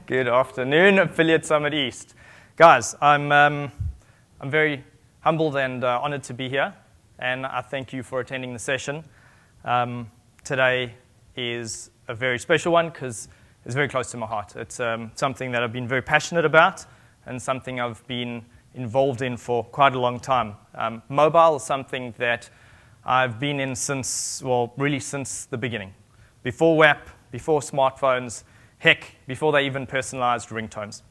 Good afternoon, Affiliate Summit East. Guys, I'm very humbled and honored to be here, and I thank you for attending the session. Today is a very special one because it's very close to my heart. It's something that I've been very passionate about and something I've been involved in for quite a long time. Mobile is something that I've been in since the beginning. Before WAP, before smartphones, heck, before they even personalized ringtones.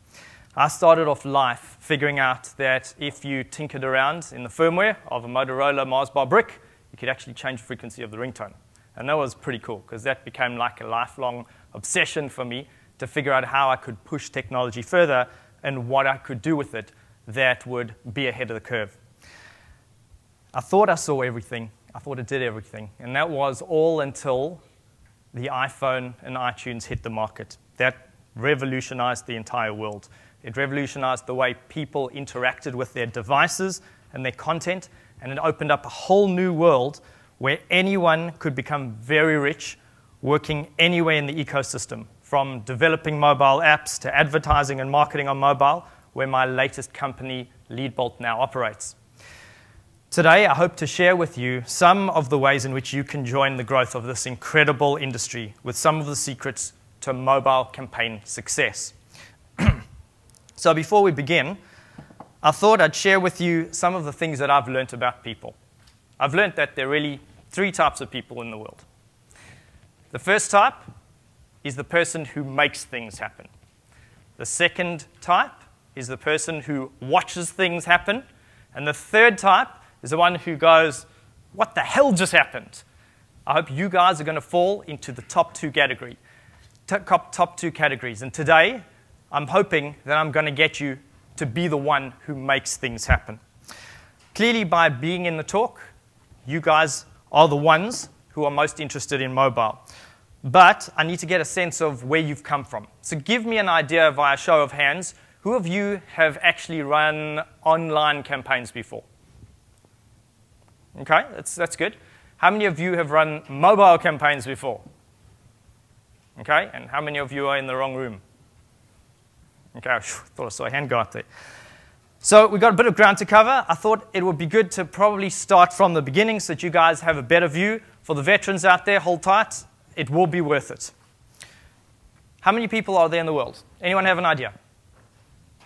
I started off life figuring out that if you tinkered around in the firmware of a Motorola Mars bar brick, you could actually change the frequency of the ringtone. And that was pretty cool, because that became like a lifelong obsession for me to figure out how I could push technology further and what I could do with it that would be ahead of the curve. I thought I saw everything. I thought it did everything. And that was all until the iPhone and iTunes hit the market. That revolutionized the entire world. It revolutionized the way people interacted with their devices and their content, and it opened up a whole new world where anyone could become very rich working anywhere in the ecosystem, from developing mobile apps to advertising and marketing on mobile, where my latest company, Leadbolt, now operates. Today, I hope to share with you some of the ways in which you can join the growth of this incredible industry with some of the secrets to mobile campaign success. So before we begin, I thought I'd share with you some of the things that I've learned about people. I've learned that there are really three types of people in the world. The first type is the person who makes things happen. The second type is the person who watches things happen. And the third type is the one who goes, what the hell just happened? I hope you guys are going to fall into the top two categories. And today, I'm hoping that I'm going to get you to be the one who makes things happen. Clearly, by being in the talk, you guys are the ones who are most interested in mobile. But I need to get a sense of where you've come from. So give me an idea via show of hands. Who of you have actually run online campaigns before? Okay, that's good. How many of you have run mobile campaigns before? Okay, and how many of you are in the wrong room? Okay, I thought I saw a hand go up there. So we've got a bit of ground to cover. I thought it would be good to probably start from the beginning so that you guys have a better view. For the veterans out there, hold tight. It will be worth it. How many people are there in the world? Anyone have an idea?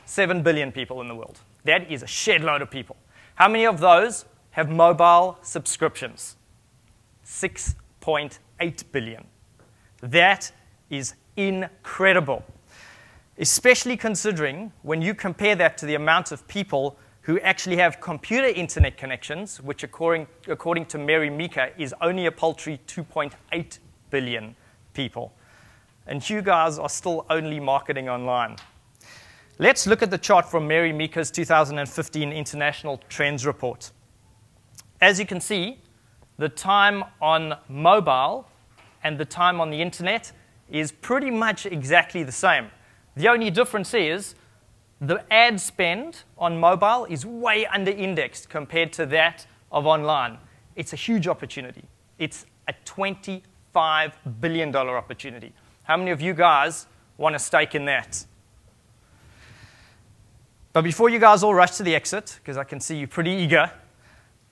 7 billion people in the world. That is a shed load of people. How many of those have mobile subscriptions? 6.8 billion. That is incredible, especially considering when you compare that to the amount of people who actually have computer internet connections, which according to Mary Meeker is only a paltry 2.8 billion people. And you guys are still only marketing online. Let's look at the chart from Mary Meeker's 2015 International Trends Report. As you can see, the time on mobile and the time on the internet is pretty much exactly the same. The only difference is the ad spend on mobile is way under-indexed compared to that of online. It's a huge opportunity. It's a $25 billion opportunity. How many of you guys want a stake in that? But before you guys all rush to the exit, because I can see you're pretty eager,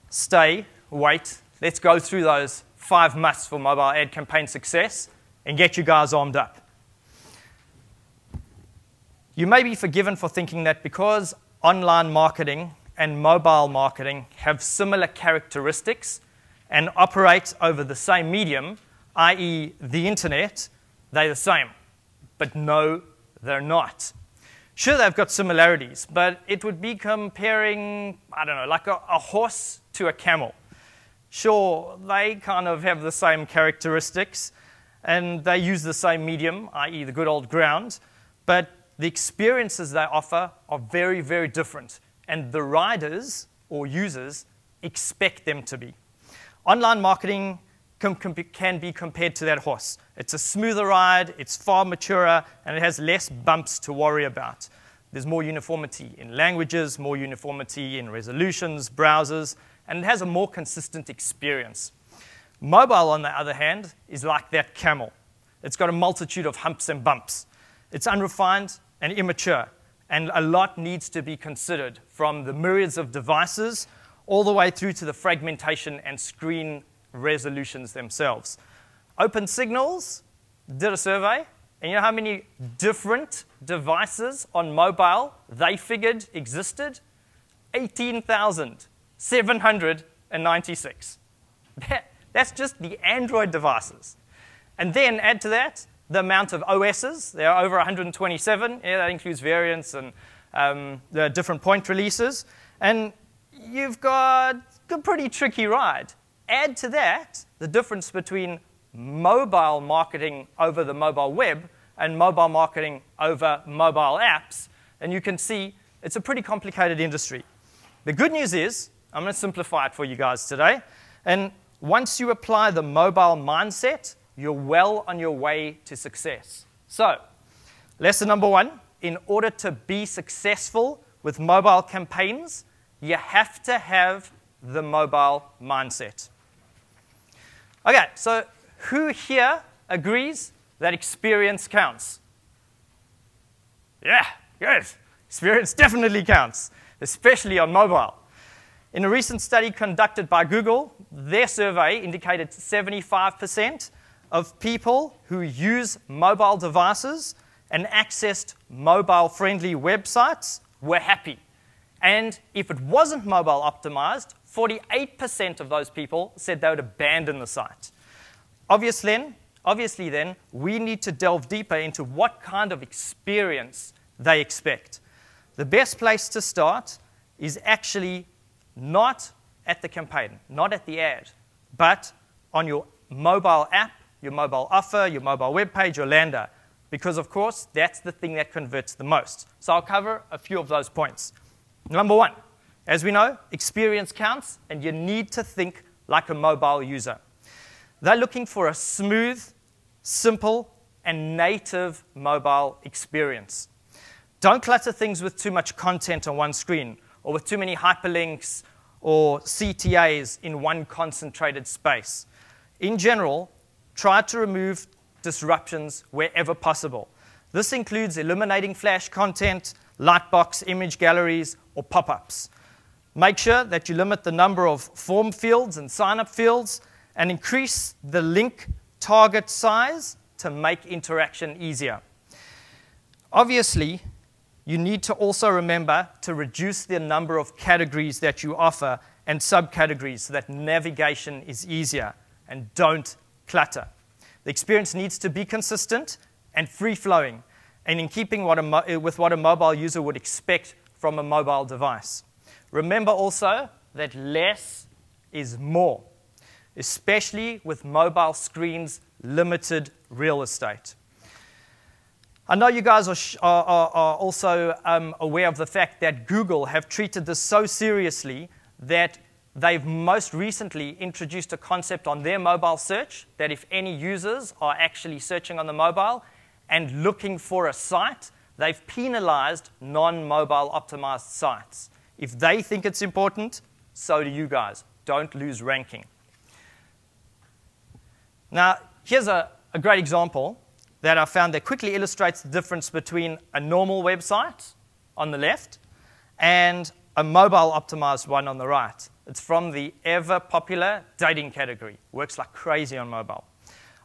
stay, wait. Let's go through those 5 musts for mobile ad campaign success and get you guys armed up. You may be forgiven for thinking that because online marketing and mobile marketing have similar characteristics and operate over the same medium, i.e. the internet, they're the same. But no, they're not. Sure, they've got similarities, but it would be comparing, I don't know, like a horse to a camel. Sure, they kind of have the same characteristics, and they use the same medium, i.e. the good old ground, but the experiences they offer are very, very different, and the riders or users expect them to be. Online marketing can be compared to that horse. It's a smoother ride, it's far maturer, and it has less bumps to worry about. There's more uniformity in languages, more uniformity in resolutions, browsers, and it has a more consistent experience. Mobile, on the other hand, is like that camel. It's got a multitude of humps and bumps. It's unrefined and immature, and a lot needs to be considered, from the myriads of devices all the way through to the fragmentation and screen resolutions themselves. Open Signals did a survey, and you know how many different devices on mobile they figured existed? 18,796. That's just the Android devices. And then add to that the amount of OSs. There are over 127. Yeah, that includes variants and the different point releases. And you've got a pretty tricky ride. Add to that the difference between mobile marketing over the mobile web and mobile marketing over mobile apps, and you can see it's a pretty complicated industry. The good news is, I'm going to simplify it for you guys today, and once you apply the mobile mindset, you're well on your way to success. So, lesson number 1, in order to be successful with mobile campaigns, you have to have the mobile mindset. Okay, so who here agrees that experience counts? Yeah, good. Experience definitely counts, especially on mobile. In a recent study conducted by Google, their survey indicated 75% of people who use mobile devices and accessed mobile-friendly websites were happy. And if it wasn't mobile optimized, 48% of those people said they would abandon the site. Obviously then, we need to delve deeper into what kind of experience they expect. The best place to start is actually not at the campaign, not at the ad, but on your mobile app, your mobile offer, your mobile web page, your lander, because, of course, that's the thing that converts the most. So I'll cover a few of those points. Number 1, as we know, experience counts, and you need to think like a mobile user. They're looking for a smooth, simple, and native mobile experience. Don't clutter things with too much content on one screen, or with too many hyperlinks or CTAs in one concentrated space. In general, try to remove disruptions wherever possible. This includes eliminating flash content, lightbox image galleries, or pop-ups. Make sure that you limit the number of form fields and sign-up fields, and increase the link target size to make interaction easier. Obviously, you need to also remember to reduce the number of categories that you offer and subcategories so that navigation is easier, and don't clutter. The experience needs to be consistent and free-flowing, and in keeping with what a mobile user would expect from a mobile device. Remember also that less is more, especially with mobile screens' limited real estate. I know you guys are also aware of the fact that Google have treated this so seriously that they've most recently introduced a concept on their mobile search that if any users are actually searching on the mobile and looking for a site, they've penalized non-mobile optimized sites. If they think it's important, so do you guys. Don't lose ranking. Now, here's a great example that I found that quickly illustrates the difference between a normal website on the left and a mobile optimized one on the right. It's from the ever-popular dating category. Works like crazy on mobile.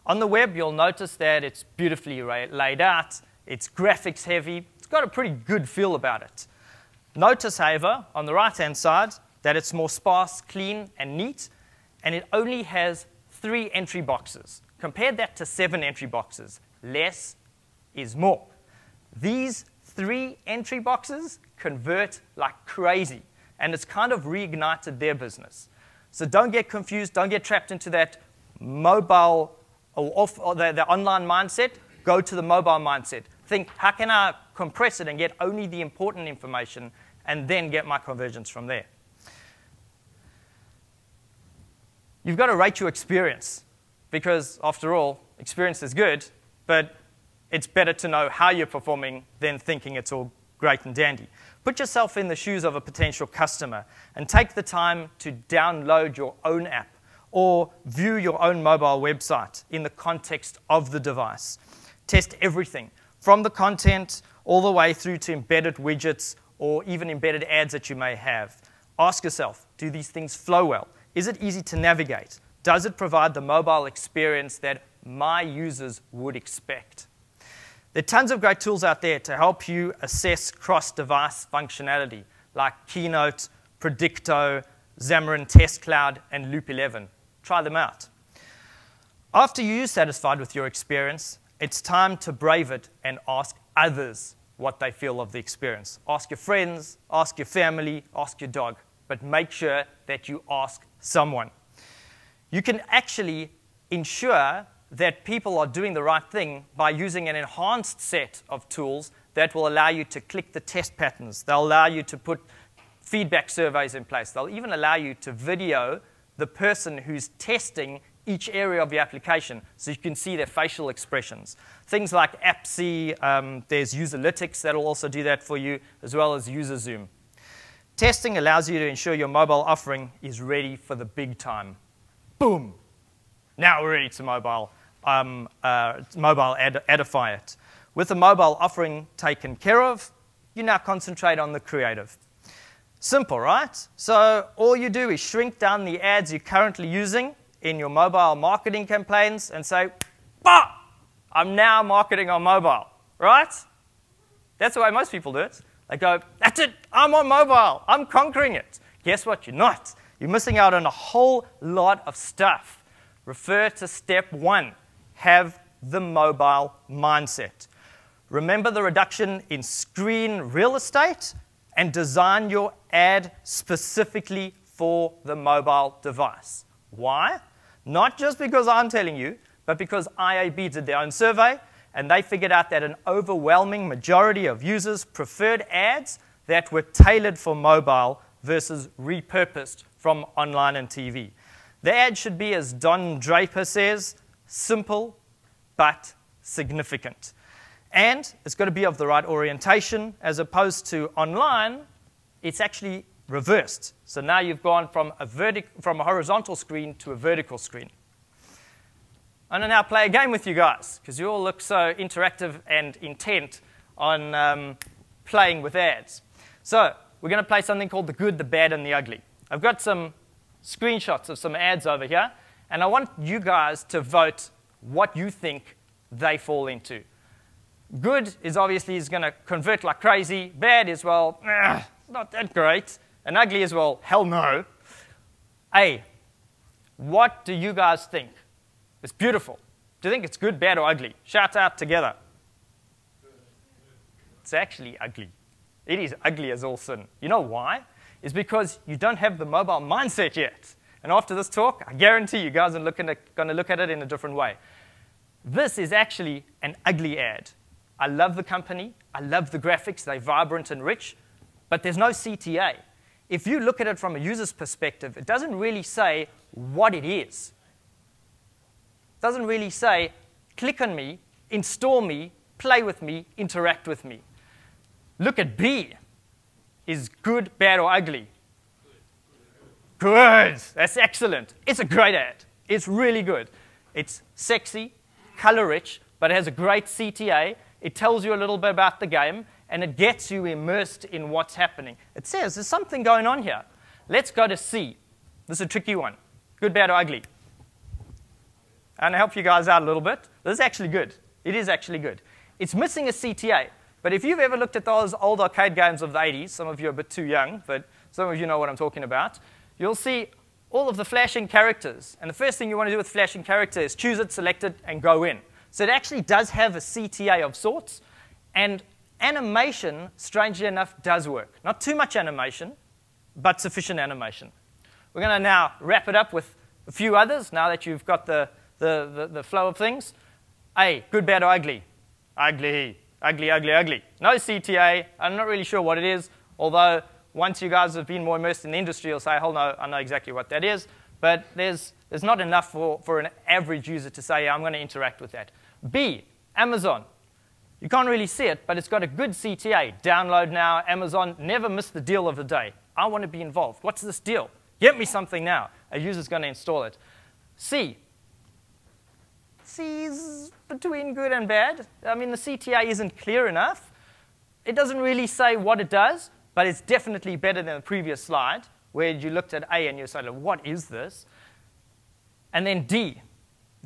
On the web, you'll notice that it's beautifully laid out. It's graphics heavy. It's got a pretty good feel about it. Notice, however, on the right-hand side, that it's more sparse, clean, and neat, and it only has 3 entry boxes. Compare that to 7 entry boxes. Less is more. These 3 entry boxes convert like crazy, and it's kind of reignited their business. So don't get confused. Don't get trapped into that mobile or the online mindset. Go to the mobile mindset. Think, how can I compress it and get only the important information and then get my conversions from there? You've got to rate your experience because, after all, experience is good, but it's better to know how you're performing than thinking it's all great and dandy. Put yourself in the shoes of a potential customer and take the time to download your own app or view your own mobile website in the context of the device. Test everything from the content all the way through to embedded widgets or even embedded ads that you may have. Ask yourself, do these things flow well? Is it easy to navigate? Does it provide the mobile experience that my users would expect? There are tons of great tools out there to help you assess cross-device functionality, like Keynote, Predicto, Xamarin Test Cloud, and Loop 11. Try them out. After you're satisfied with your experience, it's time to brave it and ask others what they feel of the experience. Ask your friends, ask your family, ask your dog, but make sure that you ask someone. You can actually ensure that people are doing the right thing by using an enhanced set of tools that will allow you to click the test patterns. They'll allow you to put feedback surveys in place. They'll even allow you to video the person who's testing each area of your application so you can see their facial expressions. Things like AppSee, there's Userlytics that'll also do that for you, as well as User Zoom. Testing allows you to ensure your mobile offering is ready for the big time. Boom! Now we're ready to mobile edify it. With the mobile offering taken care of, you now concentrate on the creative. Simple, right? So all you do is shrink down the ads you're currently using in your mobile marketing campaigns and say, bah, I'm now marketing on mobile, right? That's the way most people do it. They go, that's it, I'm on mobile, I'm conquering it. Guess what? You're not. You're missing out on a whole lot of stuff. Refer to step 1. Have the mobile mindset. Remember the reduction in screen real estate and design your ad specifically for the mobile device. Why? Not just because I'm telling you, but because IAB did their own survey, and they figured out that an overwhelming majority of users preferred ads that were tailored for mobile versus repurposed from online and TV. The ad should be, as Don Draper says, simple but significant. And it's got to be of the right orientation. As opposed to online, it's actually reversed. So now you've gone from a horizontal screen to a vertical screen. I'm going to now play a game with you guys, because you all look so interactive and intent on playing with ads. So we're going to play something called the good, the bad, and the ugly. I've got some screenshots of some ads over here, and I want you guys to vote what you think they fall into. Good is obviously going to convert like crazy. Bad is, well, not that great. And ugly is, well, hell no. A, what do you guys think? It's beautiful. Do you think it's good, bad, or ugly? Shout out together. It's actually ugly. It is ugly as all sin. You know why? It's because you don't have the mobile mindset yet. And after this talk, I guarantee you guys are going to look at it in a different way. This is actually an ugly ad. I love the company. I love the graphics. They're vibrant and rich. But there's no CTA. If you look at it from a user's perspective, it doesn't really say what it is. It doesn't really say, click on me, install me, play with me, interact with me. Look at B. Is good, bad, or ugly? Good. That's excellent. It's a great ad. It's really good. It's sexy, color-rich, but it has a great CTA. It tells you a little bit about the game, and it gets you immersed in what's happening. It says there's something going on here. Let's go to C. This is a tricky one. Good, bad, or ugly? I'm going to help you guys out a little bit. This is actually good. It is actually good. It's missing a CTA. But if you've ever looked at those old arcade games of the 80s, some of you are a bit too young, but some of you know what I'm talking about, you'll see all of the flashing characters. And the first thing you want to do with flashing character is choose it, select it, and go in. So it actually does have a CTA of sorts. And animation, strangely enough, does work. Not too much animation, but sufficient animation. We're going to now wrap it up with a few others, now that you've got the flow of things. A, good, bad, or ugly? Ugly. Ugly, ugly, ugly. No CTA. I'm not really sure what it is, although once you guys have been more immersed in the industry, you'll say, oh, no, I know exactly what that is. But there's not enough for an average user to say, yeah, I'm going to interact with that. B, Amazon. You can't really see it, but it's got a good CTA. Download now, Amazon, never miss the deal of the day. I want to be involved. What's this deal? Get me something now. A user's going to install it. C. C's between good and bad. I mean, the CTA isn't clear enough. It doesn't really say what it does, but it's definitely better than the previous slide, where you looked at A and you said, what is this? And then D.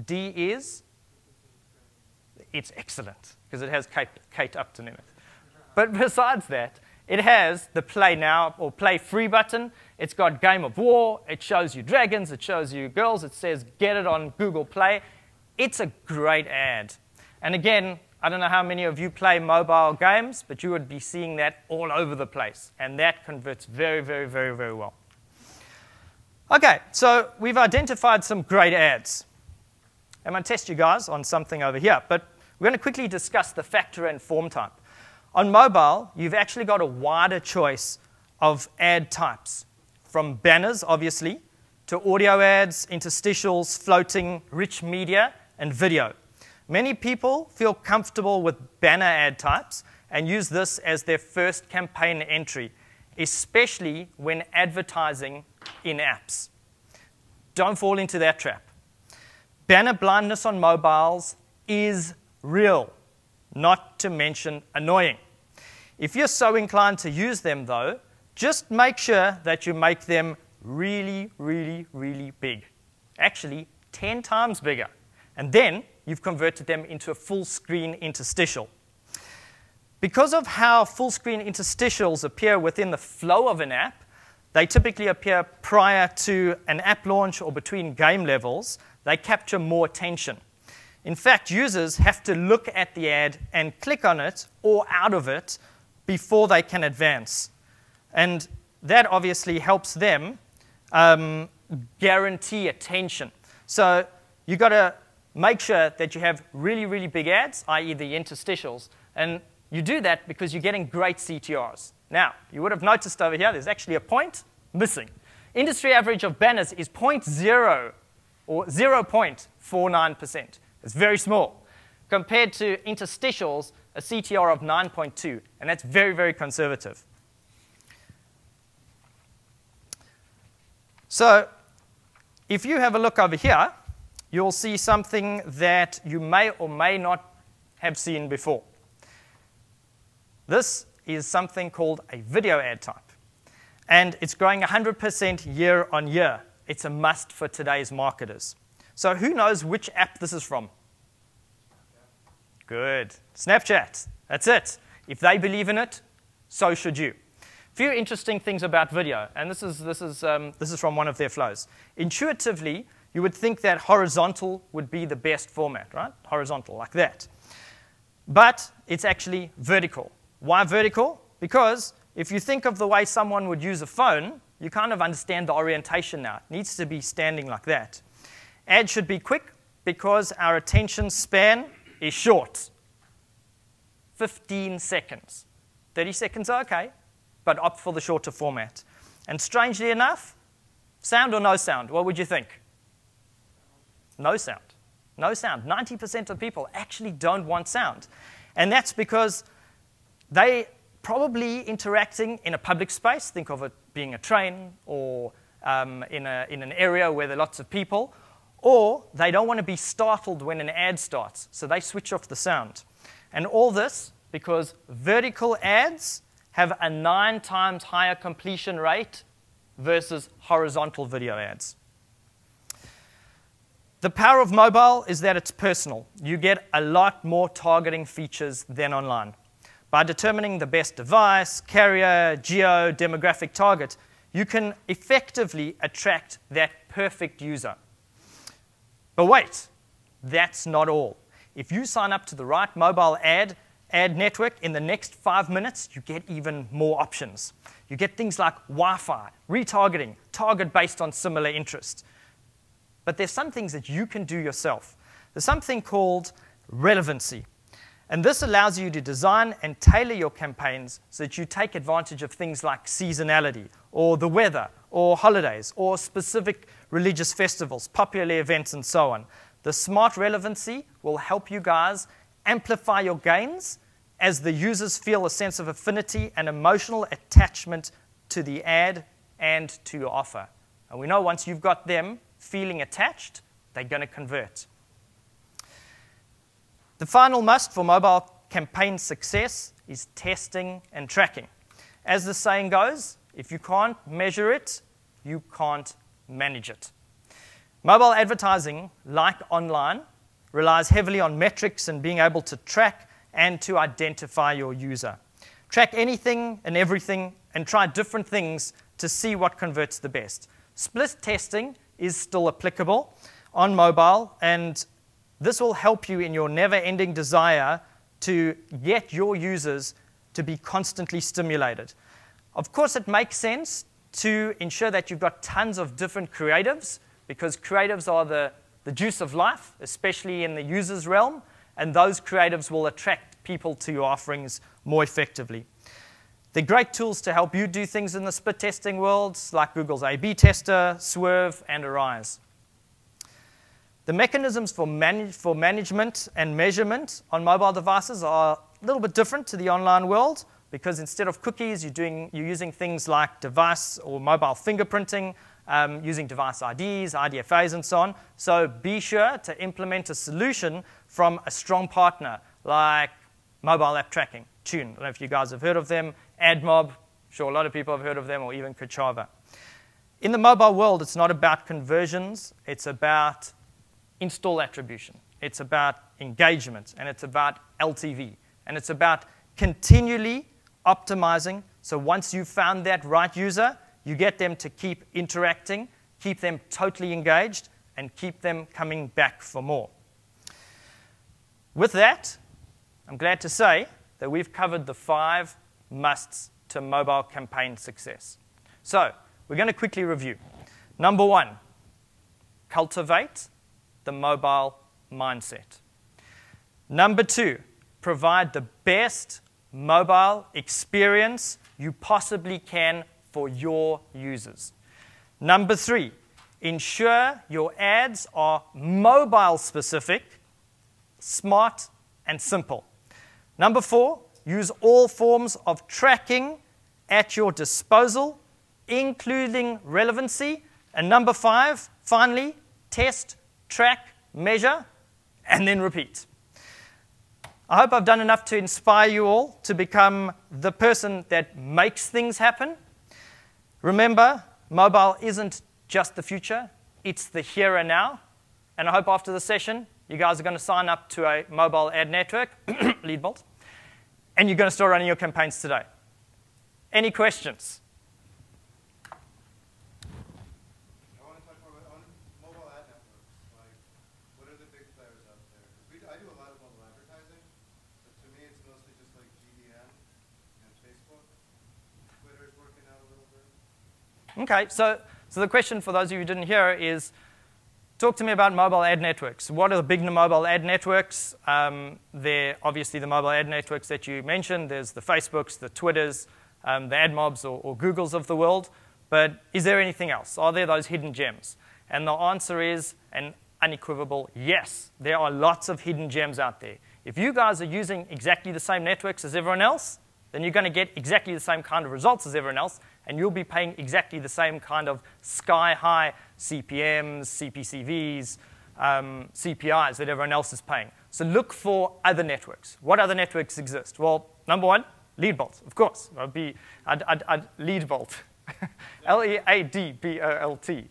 D is, it's excellent, because it has Kate Upton in it. But besides that, it has the Play Now or Play Free button. It's got Game of War. It shows you dragons. It shows you girls. It says, get it on Google Play. It's a great ad. And again, I don't know how many of you play mobile games, but you would be seeing that all over the place. And that converts very, very, very, very well. OK, so we've identified some great ads. I'm going to test you guys on something over here. But we're going to quickly discuss the factor and form type. On mobile, you've actually got a wider choice of ad types, from banners, obviously, to audio ads, interstitials, floating, rich media, and video. Many people feel comfortable with banner ad types and use this as their first campaign entry, especially when advertising in apps. Don't fall into that trap. Banner blindness on mobiles is real, not to mention annoying. If you're so inclined to use them, though, just make sure that you make them really, really, really big. Actually, 10 times bigger. And then you've converted them into a full-screen interstitial. Because of how full-screen interstitials appear within the flow of an app, they typically appear prior to an app launch or between game levels. They capture more attention. In fact, users have to look at the ad and click on it or out of it before they can advance. And that obviously helps them guarantee attention. So you've got to make sure that you have really, really big ads, i.e. the interstitials. And you do that because you're getting great CTRs. Now, you would have noticed over here, there's actually a point missing. Industry average of banners is 0.0 or 0.49%. It's very small. Compared to interstitials, a CTR of 9.2, and that's very, very conservative. So if you have a look over here, you'll see something that you may or may not have seen before. This is something called a video ad type. And it's growing 100% year on year. It's a must for today's marketers. So who knows which app this is from? Good. Snapchat. That's it. If they believe in it, so should you. Few interesting things about video, and this is from one of their flows. Intuitively, you would think that horizontal would be the best format, right? Horizontal, like that. But it's actually vertical. Why vertical? Because if you think of the way someone would use a phone, you kind of understand the orientation now. It needs to be standing like that. Ads should be quick because our attention span is short. 15 seconds. 30 seconds are okay, but opt for the shorter format. And strangely enough, sound or no sound, what would you think? No sound. No sound. 90% of people actually don't want sound. And that's because they probably interacting in a public space, think of it being a train or in an area where there are lots of people, or they don't want to be startled when an ad starts, so they switch off the sound. And all this because vertical ads have a 9 times higher completion rate versus horizontal video ads. The power of mobile is that it's personal. You get a lot more targeting features than online. By determining the best device, carrier, geo, demographic target, you can effectively attract that perfect user. But wait, that's not all. If you sign up to the right mobile ad network in the next 5 minutes, you get even more options. You get things like Wi-Fi, retargeting, target based on similar interest. But there's some things that you can do yourself. There's something called relevancy. And this allows you to design and tailor your campaigns so that you take advantage of things like seasonality, or the weather, or holidays, or specific religious festivals, popular events, and so on. The smart relevancy will help you guys amplify your gains as the users feel a sense of affinity and emotional attachment to the ad and to your offer. And we know once you've got them feeling attached, they're going to convert. The final must for mobile campaign success is testing and tracking. As the saying goes, if you can't measure it, you can't manage it. Mobile advertising, like online, relies heavily on metrics and being able to track and to identify your user. Track anything and everything and try different things to see what converts the best. Split testing is still applicable on mobile, and this will help you in your never-ending desire to get your users to be constantly stimulated. Of course, it makes sense to ensure that you've got tons of different creatives, because creatives are the juice of life, especially in the user's realm, and those creatives will attract people to your offerings more effectively. They're great tools to help you do things in the split testing world, like Google's A/B tester, Swerve, and Arise. The mechanisms for management and measurement on mobile devices are a little bit different to the online world, because instead of cookies, you're using things like device or mobile fingerprinting, using device IDs, IDFAs, and so on. So be sure to implement a solution from a strong partner like mobile app tracking, Tune. I don't know if you guys have heard of them. AdMob, sure a lot of people have heard of them, or even Kachava. In the mobile world, it's not about conversions. It's about install attribution. It's about engagement, and it's about LTV. And it's about continually optimizing. So once you've found that right user, you get them to keep interacting, keep them totally engaged, and keep them coming back for more. With that, I'm glad to say that we've covered the 5 musts to mobile campaign success. So we're going to quickly review. Number 1, cultivate the mobile mindset. Number 2, provide the best mobile experience you possibly can for your users. Number 3, ensure your ads are mobile specific, smart, and simple. Number 4, use all forms of tracking at your disposal, including relevancy. And number 5, finally, test, track, measure, and then repeat. I hope I've done enough to inspire you all to become the person that makes things happen. Remember, mobile isn't just the future, it's the here and now. And I hope after the session, you guys are going to sign up to a mobile ad network, Leadbolt, and you're going to start running your campaigns today. Any questions? I want to talk more about mobile ad networks. Like, what are the big players out there? I do a lot of mobile advertising, but to me it's mostly just like GDN and Facebook. Twitter's working out a little bit. Okay, so the question for those of you who didn't hear is, talk to me about mobile ad networks. What are the big mobile ad networks? They're obviously the mobile ad networks that you mentioned. There's the Facebooks, the Twitters, the AdMobs or Googles of the world. But is there anything else? Are there those hidden gems? And the answer is an unequivocal yes. There are lots of hidden gems out there. If you guys are using exactly the same networks as everyone else, then you're going to get exactly the same kind of results as everyone else, and you'll be paying exactly the same kind of sky-high CPMs, CPCVs, CPIs that everyone else is paying. So look for other networks. What other networks exist? Well, number 1, Leadbolt, of course. I'd Leadbolt. Leadbolt.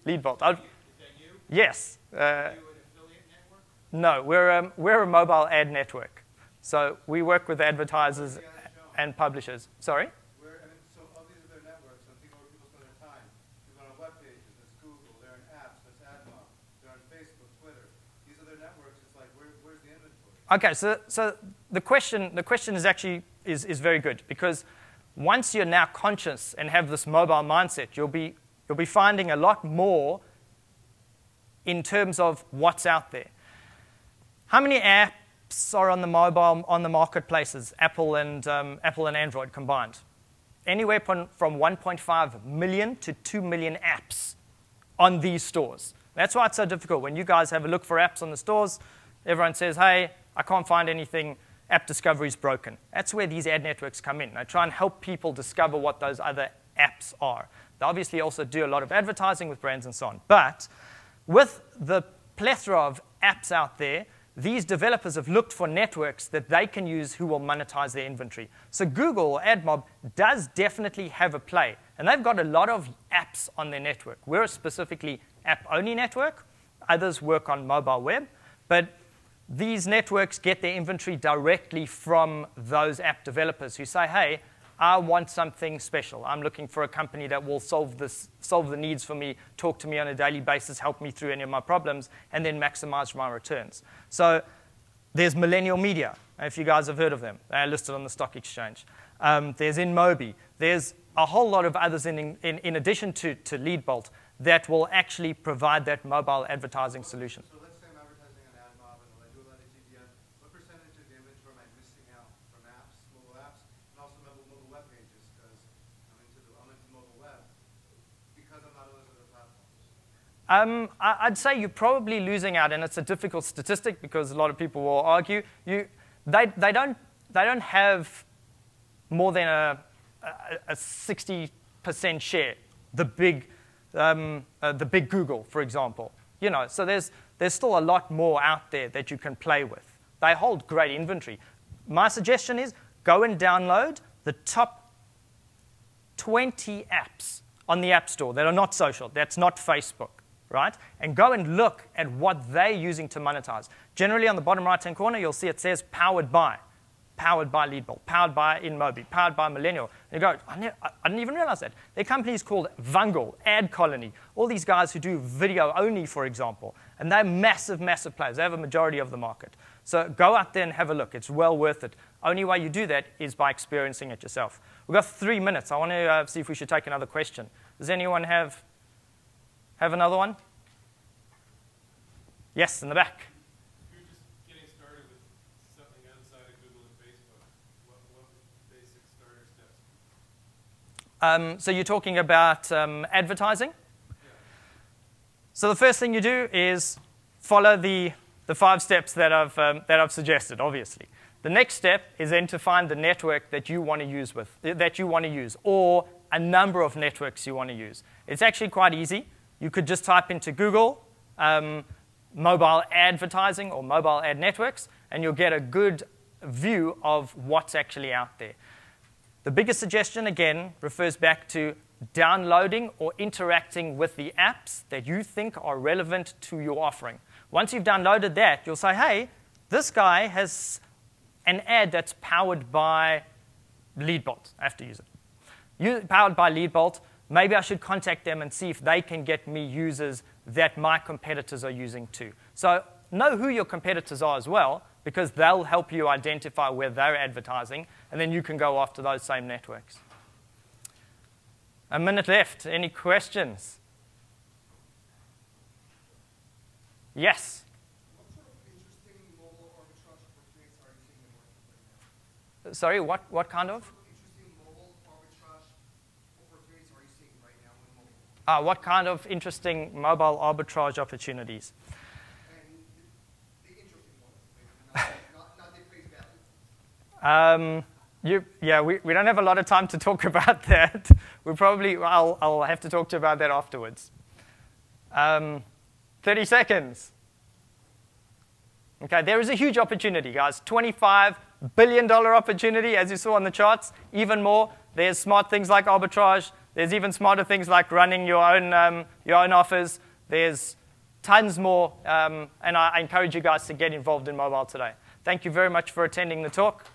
Leadbolt. Is that you? Yes. Are you an affiliate network? No, we're a mobile ad network. So we work with advertisers and publishers. Sorry? So all these other networks, I'm thinking where people spend their time. People are on web pages, there's Google, they're in apps, there's AdMob, they're on Facebook, Twitter. These other networks, it's like, where's the inventory? Okay, so the question is actually is very good, because once you're now conscious and have this mobile mindset, you'll be finding a lot more in terms of what's out there. How many apps are on the marketplaces, Apple and Android combined? Anywhere from 1.5 million to 2 million apps on these stores. That's why it's so difficult. When you guys have a look for apps on the stores, everyone says, hey, I can't find anything, app discovery is broken. That's where these ad networks come in. They try and help people discover what those other apps are. They obviously also do a lot of advertising with brands and so on. But with the plethora of apps out there, these developers have looked for networks that they can use who will monetize their inventory. So Google or AdMob does definitely have a play. And they've got a lot of apps on their network. We're a specifically app-only network. Others work on mobile web. But these networks get their inventory directly from those app developers who say, hey, I want something special. I'm looking for a company that will solve the needs for me, talk to me on a daily basis, help me through any of my problems, and then maximize my returns. So there's Millennial Media, if you guys have heard of them. They're listed on the stock exchange. There's InMobi. There's a whole lot of others in addition to Leadbolt that will actually provide that mobile advertising solution. So let's say I'm advertising on AdMob and I do a lot of GDN. What percentage of the inventory am I missing out from apps, mobile apps, and also mobile web pages? Because I'm into mobile web because I'm not on those other platforms. I'd say you're probably losing out, and it's a difficult statistic because a lot of people will argue. They don't have more than a 60% share. The big Google, for example. So there's still a lot more out there that you can play with. They hold great inventory. My suggestion is go and download the top 20 apps on the App Store that are not social. That's not Facebook, right? And go and look at what they're using to monetize. Generally, on the bottom right-hand corner, you'll see it says powered by Leadbolt, powered by InMobi, powered by Millennial. And you go, I didn't even realize that. There are companies called Vungle, Ad Colony, all these guys who do video only, for example. And they're massive, massive players. They have a majority of the market. So go out there and have a look. It's well worth it. Only way you do that is by experiencing it yourself. We've got 3 minutes. I want to see if we should take another question. Does anyone have another one? Yes, in the back. So you're talking about advertising? Yeah. So the first thing you do is follow the 5 steps that I've suggested, obviously. The next step is then to find the network that you want to use, or a number of networks you want to use. It's actually quite easy. You could just type into Google mobile advertising or mobile ad networks, and you'll get a good view of what's actually out there. The biggest suggestion, again, refers back to downloading or interacting with the apps that you think are relevant to your offering. Once you've downloaded that, you'll say, hey, this guy has an ad that's powered by Leadbolt. I have to use it. Powered by Leadbolt, maybe I should contact them and see if they can get me users that my competitors are using too. So know who your competitors are as well, because they'll help you identify where they're advertising, and then you can go after those same networks. A minute left. Any questions? Yes? What sort of interesting mobile arbitrage opportunities are you seeing in the market right now? Sorry, what kind of? What sort of interesting mobile arbitrage opportunities are you seeing right now in mobile? What kind of interesting mobile arbitrage opportunities? We don't have a lot of time to talk about that. I'll have to talk to you about that afterwards. 30 seconds. Okay, there is a huge opportunity, guys. $25 billion opportunity, as you saw on the charts. Even more. There's smart things like arbitrage. There's even smarter things like running your own offers. There's tons more, and I encourage you guys to get involved in mobile today. Thank you very much for attending the talk.